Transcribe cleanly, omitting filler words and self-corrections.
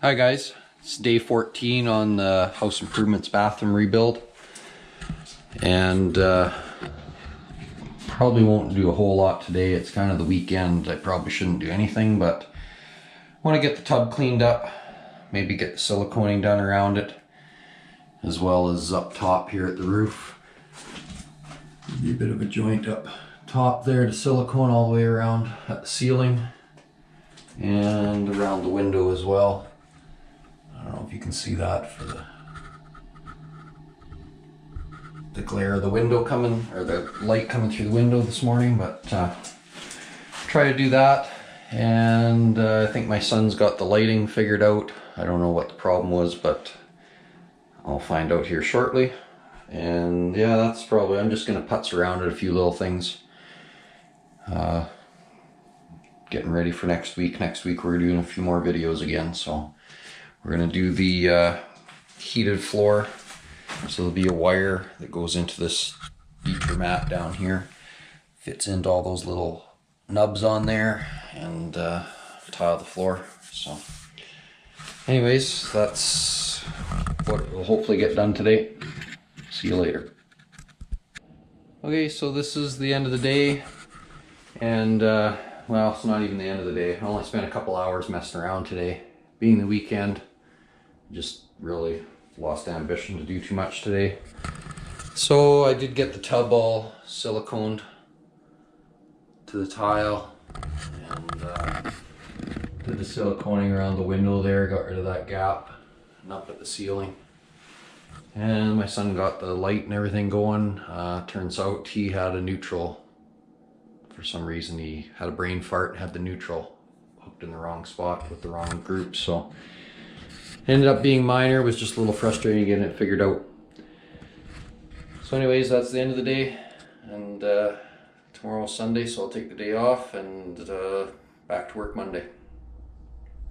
Hi guys, it's day 14 on the house improvements bathroom rebuild, and probably won't do a whole lot today. It's kind of the weekend. I probably shouldn't do anything, but want to get the tub cleaned up, maybe get the siliconing done around it, as well as up top here at the roof. Be a bit of a joint up top there to silicone all the way around at the ceiling and around the window as well. I don't know if you can see that for the glare of the window coming, or the light coming through the window this morning, but try to do that. And I think my son's got the lighting figured out. I don't know what the problem was, but I'll find out here shortly. And yeah, that's probably, I'm just gonna putz around at a few little things. Getting ready for next week. Next week we're doing a few more videos again, so we're gonna do the heated floor. So there'll be a wire that goes into this beater mat down here. Fits into all those little nubs on there, and tile the floor. So anyways, that's what we'll hopefully get done today. See you later. Okay, so this is the end of the day, and well, it's not even the end of the day. I only spent a couple hours messing around today. Being the weekend, just really lost ambition to do too much today. So I did get the tub all siliconed to the tile, and did the siliconing around the window there, got rid of that gap, and up at the ceiling. And my son got the light and everything going. Turns out he had a neutral. For some reason he had a brain fart and had the neutral hooked in the wrong spot with the wrong group, so ended up being minor. It was just a little frustrating getting it figured out. So anyways, that's the end of the day, and tomorrow's Sunday, so I'll take the day off and back to work Monday.